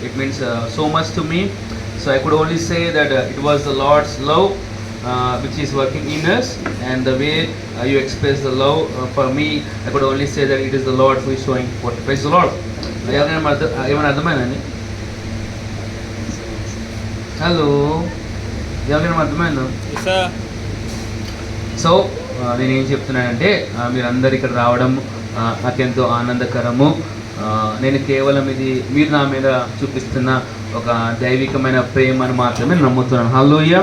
it means so much to me. So I could only say that it was the Lord's love which is working in us, and the way you express the love for me, I could only say that it is the Lord who is showing forth. Praise the Lord. ఏమైనా అర్థమైందండి? Hello, ఎవరికైనా అర్థమైందా? So నేనేం చెప్తున్నానంటే మీరందరు ఇక్కడ రావడం నాకెంతో ఆనందకరము. నేను కేవలం ఇది మీరు నా మీద చూపిస్తున్న ఒక దైవికమైన ప్రేమను మాత్రమే నమ్ముతున్నాను. హల్లెలూయా.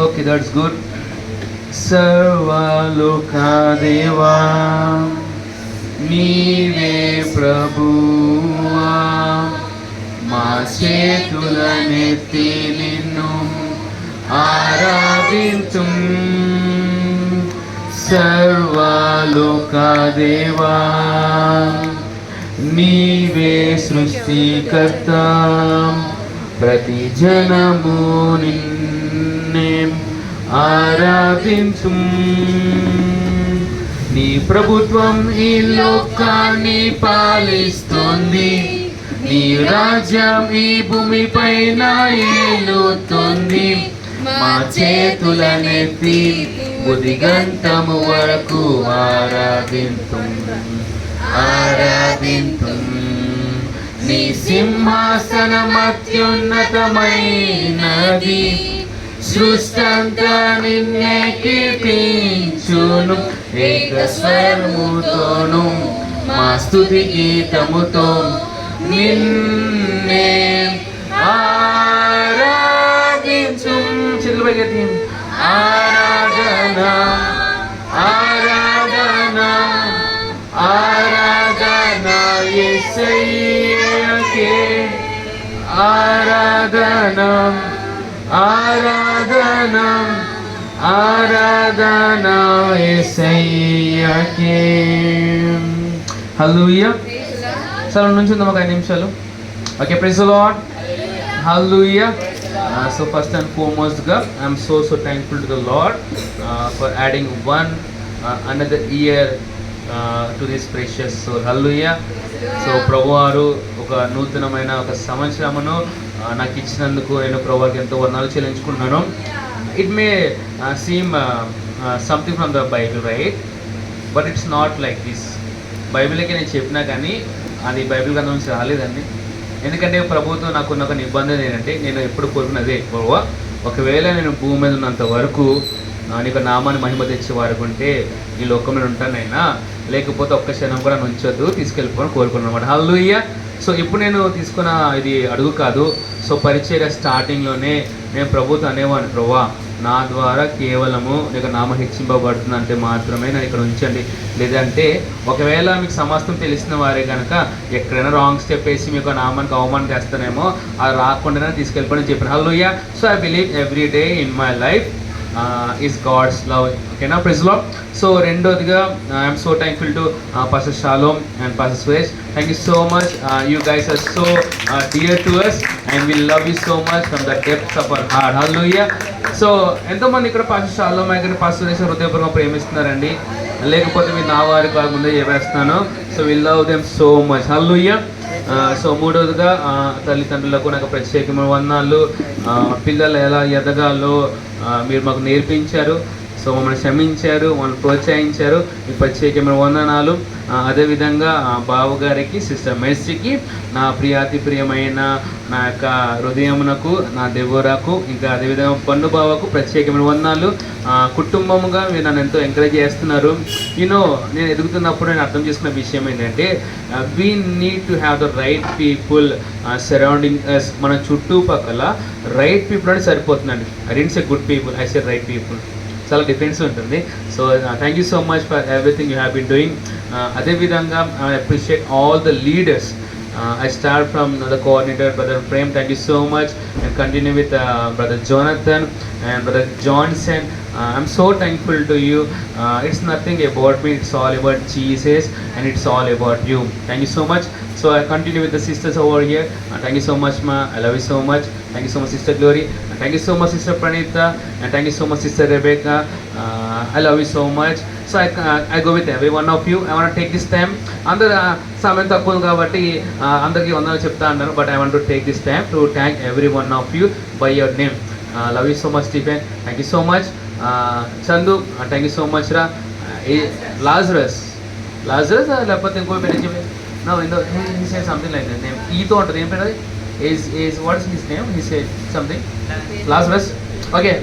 Okay, that's good. సర్వలోకదేవా నీవే ప్రభువా, మా చేతులనెత్తి నిన్ను ఆరాధింతుం. సర్వలోకదేవా నీవే సృష్టికర్త, ప్రతి జనము నిన్నే ఆరాధింతుం. నీ ప్రభుత్వం ఈ లోకాన్ని పాలిస్తుంది, నీ రాజ్యం ఈ భూమిపైన ఏలుతుంది. మా చేతులనెత్తి ఉదిగంతము వరకు ఆరాధింతుం ఆరాధింతుం. నీ సింహాసనం అత్యున్నతమైనది, సృష్టంతా నిన్నే కీర్తించును. ఏక స్వరముతోను మా స్తుతి గీతముతో నిన్నే ఆరాధించు. చేతులు పైకెత్తి ఆరాధన ఆరాధన ఆరాధన యేసయ్యకే ఆరాధన ఆరాధన ఆరాధన యేసయ్యకే. హల్లెలూయా. సరే నుంచుందాం ఒక 5 నిమిషాలు. Okay, praise the Lord. Hallelujah. So first and foremost ga I am so thankful to the Lord for adding another year to this precious soul. Hallelujah. So ప్రభువారు ఒక నూతనమైన ఒక సంవత్సరమును నాకు ఇచ్చినందుకు నేను ప్రభువారికి ఎంతో వందనాలు చెల్లించుకుంటున్నాను. It may seem something from the Bible, right? But it's not like this. బైబిల్కి నేను చెప్పినా కానీ అది బైబిల్ గ్రంథం నుంచి రాలేదండి. ఎందుకంటే ప్రభుత్వం నాకున్న ఒక నిబంధన ఏంటంటే, నేను ఎప్పుడు కోరుకున్నదే, ప్రభువా ఒకవేళ నేను భూమి మీద ఉన్నంత వరకు నీకు నామాన్ని మహిమ తెచ్చే వారికి ఉంటే ఈ లోకంలో ఉంటానైనా, లేకపోతే ఒక్క క్షణం కూడా నుంచొద్దు, తీసుకెళ్ళిపోని కోరుకున్నాను అనమాట. హల్లెలూయా. సో ఇప్పుడు నేను తీసుకున్న ఇది అడుగు కాదు. సో పరిచర్య స్టార్టింగ్లోనే నేను ప్రభుత్వం అనేవాడిని, ప్రభువా నా ద్వారా కేవలము నీకు నామం హెచ్చింపబడుతుంది అంటే మాత్రమే నేను ఇక్కడ ఉంచండి. లేదంటే ఒకవేళ మీకు సమస్తం తెలిసిన వారే కనుక ఎక్కడైనా రాంగ్ స్టెప్ వేసి మీకు నామానికి అవమానం చేస్తానేమో, అది రాకుండానే తీసుకెళ్ళిపోయి చెప్పాను. Hallelujah. So I believe every day in my life is God's love. Okay, now praise the Lord. So రెండోదిగా I am so thankful to Pastor Shalom and Pastor Suresh. Thank you so much. You guys are so dear to us and we love you so much from the depths of our heart. Hallelujah. So ఎంతోమంది ఇక్కడ pastor Shalom ఇక్కడ pastor Suresh హృదయపూర్వకంగా ప్రేమిస్తున్నారండి. లేకపోతే మీరు నా వారికి ముందే చెప్పేస్తున్నాను. So we love them so much. Hallelujah. So మూడవదిగా తల్లిదండ్రులకు నాకు ప్రత్యేకమైన వందనాలు. పిల్లలు ఎలా ఎదగాలో మీరు మాకు నేర్పించారు. సో మమ్మల్ని క్షమించారు, మమ్మల్ని ప్రోత్సహించారు. ఈ ప్రత్యేకమైన వందనాలు. అదేవిధంగా బాబు గారికి, సిస్టర్ మెర్సీకి, నా ప్రియాతి ప్రియమైన నా యొక్క హృదయమునకు, నా దెవోరాకు, ఇంకా అదేవిధంగా పన్ను బావకు ప్రత్యేకమైన వందనాలు. కుటుంబముగా మీరు నన్ను ఎంతో ఎంకరేజ్ చేస్తున్నారు. నేను ఎదుగుతున్నప్పుడు నేను అర్థం చేసుకున్న విషయం ఏంటంటే, we need to have the right people surrounding us. మన చుట్టుపక్కల రైట్ పీపుల్ అంటే సరిపోతుందండి. I don't say good people, I say right people. చాలా డిఫరెన్స్ ఉంటుంది. So thank you so much for everything you have been doing. అదేవిధంగా I appreciate all the leaders. I start from the coordinator, Brother Prem, thank you so much, and continue with Brother Jonathan and Brother Johnson. I'm so thankful to you. It's nothing about me, it's all about Jesus and it's all about you. Thank you so much. So I continue with the sisters over here. Thank you so much, ma. I love you so much. Thank you so much, Sister Glory. Thank you so much, Sister Pranita, and thank you so much, Sister Rebecca. I love you so much. So I go with every one of you. I want take this time. అందరు సమయం తక్కువ ఉంది కాబట్టి అందరికీ వందలు చెప్తా అన్నారు, but I want to take this time to thank every one of you by your name. Love you so much Stephen, thank you so much. Chandu, thank you so much రా. లాజరస్ లేకపోతే ఇంకో పేరు చెప్పి నో ఇందో he say something like that name, ఈతో ఉంటుంది, ఏం పేరు అది? is what is his name? He said something. Lazarus. Okay,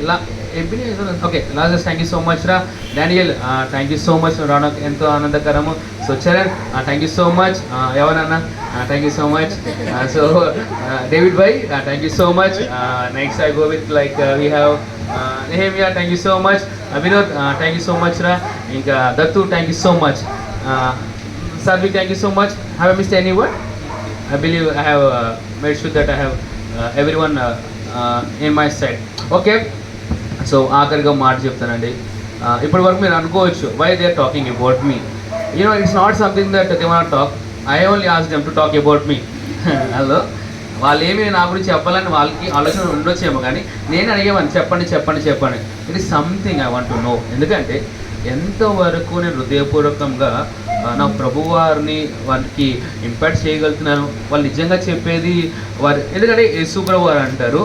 okay, Lazarus, thank you so much ra. Daniel, thank you so much. Ranak ento anandakaramu. So Charan, thank you so much. Yavanana, thank you so much. So David bhai, thank you so much. Next I go with like we have Nehemiah, thank you so much. Vinod, thank you so much ra. Inka Dattu, thank you so much. Sadvi, thank you so much. Have I missed any word? I believe I have made sure that I have everyone in my side. Okay, so ఆఖరిగా మాట చెప్తానండి. ఇప్పటి వరకు మీరు అనుకోవచ్చు, why they are talking about me. You know, it's not something that they want to talk. I only asked them to talk about me. Hello, వాళ్ళు ఏమి నా గురించి చెప్పాలని వాళ్ళకి ఆలోచన ఉండొచ్చేమో, కానీ నేను అడిగేవాడిని, చెప్పండి. It is something I want to know. ఎందుకంటే ఎంతవరకు నేను హృదయపూర్వకంగా నా ప్రభువారిని వారికి ఇంపాక్ట్ చేయగలుగుతున్నాను, వాళ్ళు నిజంగా చెప్పేది వారు. ఎందుకంటే యేసు ప్రభు వారు అంటారు,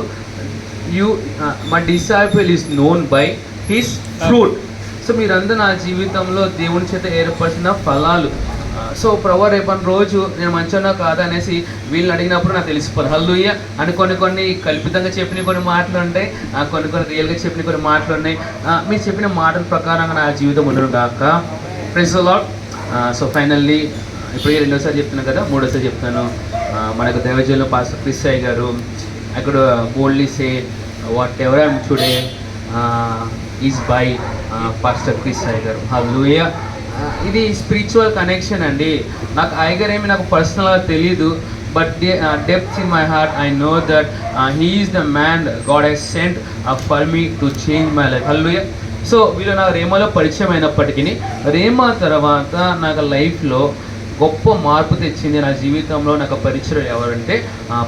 my disciple is known by his fruit. So మీరందరూ నా జీవితంలో దేవుని చేత ఏర్పరిచిన ఫలాలు. సో ప్రభు రేపటి రోజు నేను మంచిగా కాదా అనేసి వీళ్ళని అడిగినప్పుడు నాకు తెలిసిపోదు. హల్లెలూయా అని కొన్ని కల్పితంగా చెప్పిన కొన్ని మాటలు ఉంటాయి, కొన్ని రియల్గా చెప్పిన కొన్ని మాటలు ఉన్నాయి. మీరు చెప్పిన మాటల ప్రకారంగా నా జీవితం ఉండను కాక. Praise the Lord. So finally ఇప్పుడు రెండోసారి చెప్తున్నాను కదా, మూడోసారి చెప్తాను. మనకు దైవజనులు పాస్టర్ క్రిస్ అయ్య గారు, I could boldly say whatever I am today is by Pastor Chris Iyer. Hallelujah. ఇది స్పిరిచువల్ కనెక్షన్ అండి. నాకు ఐగర్ ఏమి నాకు పర్సనల్గా తెలీదు, but depth in my heart I know that he is the man God he's sent for me to change my life. Hallelujah. So వీళ్ళు నాకు రేమాలో పరిచయం అయినప్పటికీ రేమా తర్వాత నాకు లైఫ్లో గొప్ప మార్పు తెచ్చింది నా జీవితంలో. నాకు పరిచయం ఎవరంటే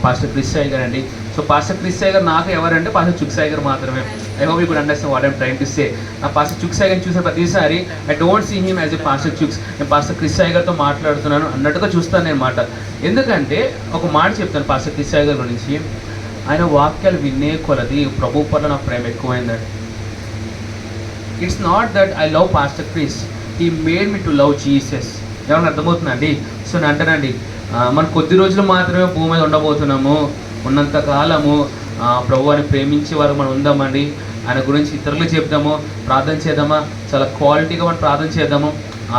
పాస్టర్ క్రిస్ అయ్య గారు అండి. సో పాస్టర్ క్రిస్ అయ్య గారు నాకు ఎవరంటే పాస్టర్ చుక్స్ అయ్య గారు మాత్రమే. I hope you could understand what I'm trying to say. నా పాస్టర్ చుక్స్ అయ్య గారిని చూసిన ప్రతిసారి I don't see him as a pastor Chuks, నేను పాస్టర్ క్రిస్ అయ్య గారితో మాట్లాడుతున్నాను అన్నట్టుగా చూస్తాను నేను మాట. ఎందుకంటే ఒక మాట చెప్తాను పాస్టర్ క్రిస్ అయ్య గారి గురించి, ఆయన వాక్యాలు వినే కొలది ప్రభు పట్ల నా ప్రేమ ఎక్కువైందండి. It's not that I love pastor Chris, he made me to love Jesus. ఏమన్నా అర్థమవుతుందండి? సో నేను అంటానండి, మనం కొద్ది రోజులు మాత్రమే భూమి మీద ఉండబోతున్నాము, ఉన్నంతకాలము ప్రభువాన్ని ప్రేమించే వారు మనం ఉందామండి. ఆయన గురించి ఇతరులకు చెప్దాము, ప్రార్థన చేద్దామా, చాలా క్వాలిటీగా మనం ప్రార్థన చేద్దాము,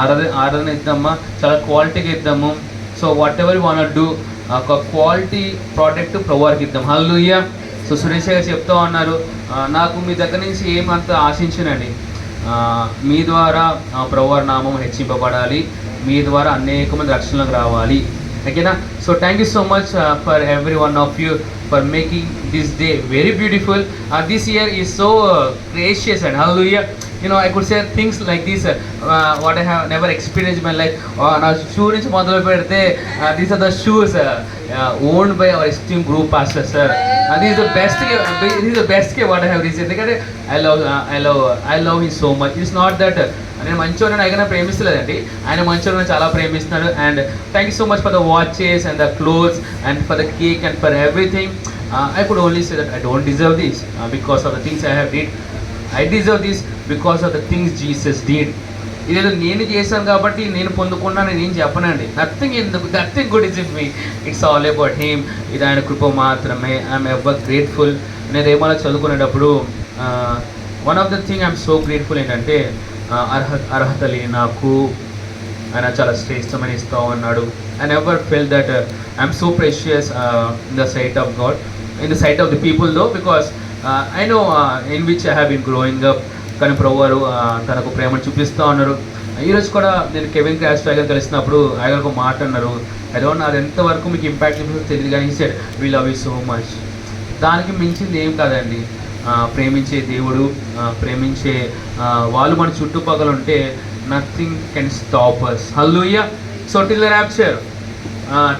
ఆరాధన ఇద్దామా, చాలా క్వాలిటీగా ఇద్దాము. So what ever want do, ఒక క్వాలిటీ ప్రోడక్ట్ ప్రభువారికి ఇద్దాం. హల్లెలూయా. సో సురేష్ గారు చెప్తూ ఉన్నారు, నాకు మీ దగ్గర నుంచి ఏమంత ఆశించనండి, మీ ద్వారా ప్రభువారి నామం హెచ్చింపబడాలి, మీ ద్వారా అనేక మంది రక్షణలకు రావాలి. ఓకేనా? So thank you so much for every one of you for making this day very beautiful. This year is so gracious and hallelujah. You know, I could say things like this, what I have never experienced in my life. Now shoe nunchi modalu pedte, these are the shoes owned by our esteemed group pastor sir. This is the best gift what I have received. I love him so much. It's not that నేను మంచోళ్ళని ఆయన ప్రేమిస్తలేదండి, ఆయన మంచోళ్ళని చాలా ప్రేమిస్తున్నాడు. And thank you so much for the watches and the clothes and for the cake and for everything. I could only say that I don't deserve this because of the things I have did. I deserve this because of the things Jesus did. ఇదేదో నేను చేశాను కాబట్టి నేను పొందుకున్నాను నేను చెప్పనండి. Nothing good is in me, it's all about him. ఇది ఆయన కృప మాత్రమే. I'm ever grateful. నేను ఏమైనా చదువుకునేటప్పుడు one of the thing I'm so grateful ఏంటంటే, అర్హత లేని నాకు ఆయన చాలా శ్రేష్టమని ఇస్తూ ఉన్నాడు. I never felt that I'm so precious in the sight of God, in the sight of the people though, because I know in which I have been growing up. కానీ ప్రభువారు తనకు ప్రేమను చూపిస్తూ ఉన్నారు. ఈరోజు కూడా నేను కెవిన్ క్రాష్ గారు కలిసినప్పుడు ఆయన ఒక మాట అన్నారు, ఐ డోంట్ నో అది ఎంతవరకు మీకు ఇంపాక్ట్ చూపిస్తుందో తెలియదు, కానీ said we love you so much. దానికి మించింది ఏం కాదండి. ప్రేమించే దేవుడు, ప్రేమించే వాళ్ళు మన చుట్టుపక్కల ఉంటే nothing can stop us. Hallelujah. So till the rapture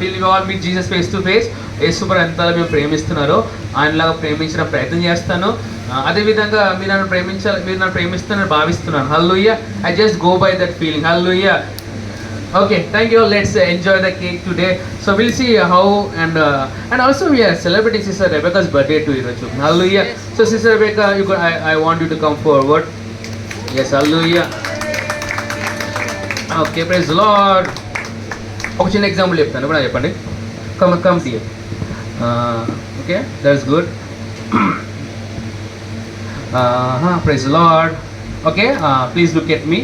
till you all meet Jesus face to face. యేసుప్రభు ఎంతలా మేము ప్రేమిస్తున్నారో ఆయనలాగా ప్రేమించిన ప్రయత్నం చేస్తాను. అదేవిధంగా మీరు నన్ను ప్రేమిస్తున్నారని భావిస్తున్నాను. Hallelujah. I just go by that feeling. Hallelujah. Okay, thank you. Let's enjoy the cake today. So we'll see how and also we are celebrating Sister Rebecca's birthday too. Hallelujah. So Sister Rebecca, I want you to come forward. Yes, hallelujah. Okay, praise the Lord. ఒక చిన్న example చెప్తాను, ఇప్పుడు చెప్పండి. Come here. Okay, that's good. Praise the Lord. Okay, please look at me.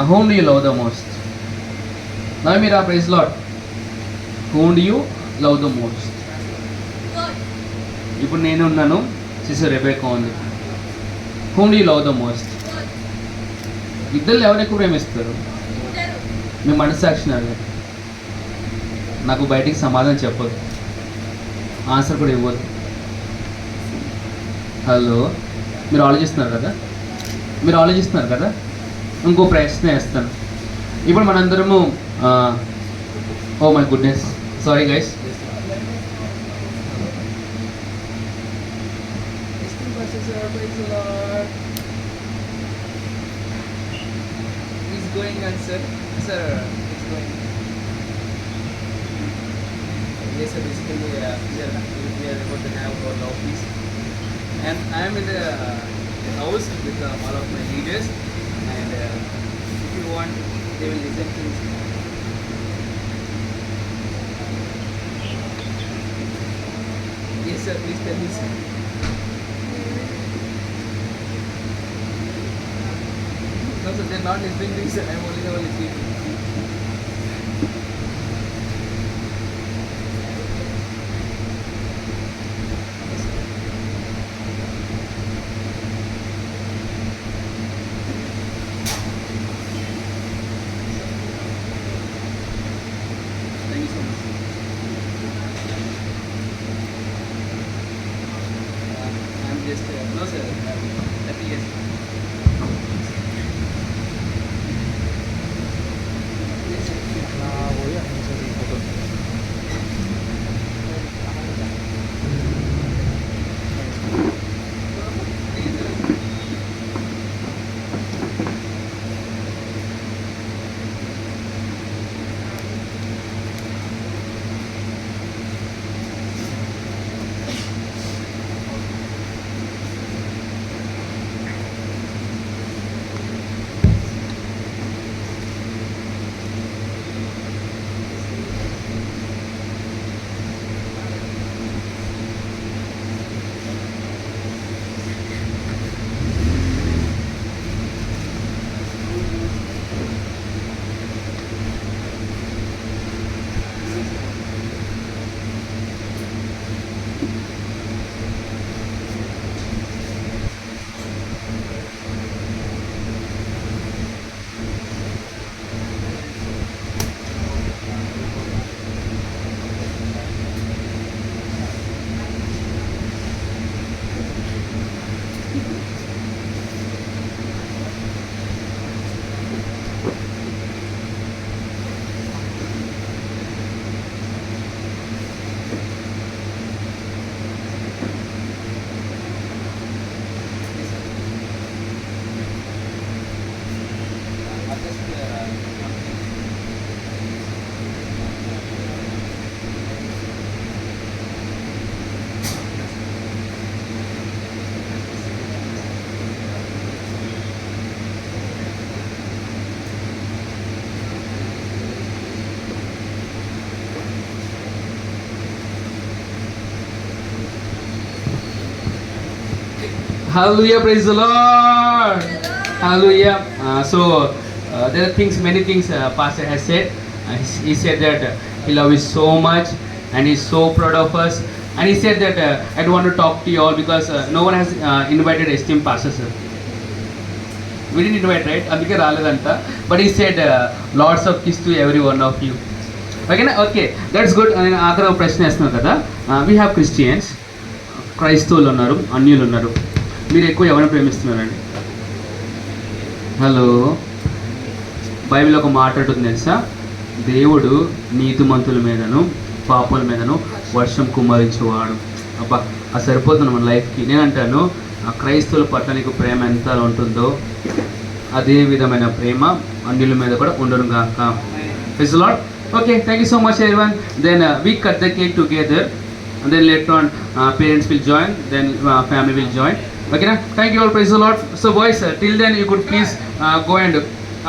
Whom do you love the most? Namira, praise Lord. Whom do you love the most? ఇప్పుడు నేను ఉన్నాను, sister Rebecca ఉంది. Whom do you love the most? ఇద్దరు ఎవరు ఎక్కువ ప్రేమిస్తారు? మీ మనస్సాక్షి అది. నాకు బయటికి సమాధానం చెప్పదు, ఆన్సర్ కూడా ఇవ్వదు. హలో, మీరు ఆలోచిస్తున్నారు కదా. ఇంకో ప్రశ్న వేస్తాను. ఇప్పుడు మనందరము oh my goodness, sorry guys. And I am in the house with all of my leaders. And if you want, they will listen to this. Yes sir, please tell me sir. No sir, they are not listening to you sir, I am only listening to you. No sir, happy yes. Hallelujah, praise the Lord. Hallelujah. There are many things Pastor has said. He said that he loves us so much and he's so proud of us. And he said that I don't want to talk to you all because no one has invited esteemed Pastor sir. We didn't invite, right? Andike raledanta. But he said lots of kiss to every one of you. Okay, that's good. ఆఖరి ప్రశ్న వేస్తున్నాం కదా. We have Christians, క్రైస్తవులు ఉన్నారు, అన్యులు ఉన్నారు. మీరు ఎక్కువ ఎవరిని ప్రేమిస్తున్నారండి? హలో, బైబిల్ ఒక మాట ఉంటుంది తెలుసా? దేవుడు నీతిమంతుల మీదను పాపుల మీదను వర్షం కుమ్మరించేవాడు. అబ్బా అది సరిపోతుంది మన లైఫ్కి. నేను అంటాను క్రైస్తవుల పట్ల నీకు ప్రేమ ఎంత ఉంటుందో అదే విధమైన ప్రేమ అన్యుల మీద కూడా ఉండను గాక. Praise the Lord. Okay, thank you so much everyone. Then we cut the cake together and then later on parents will join, then family will join. Okay na? Thank you all. Praise the Lord. So boys, till then you could please go and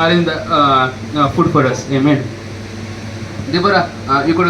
arrange the food for us. Amen. Deborah, you could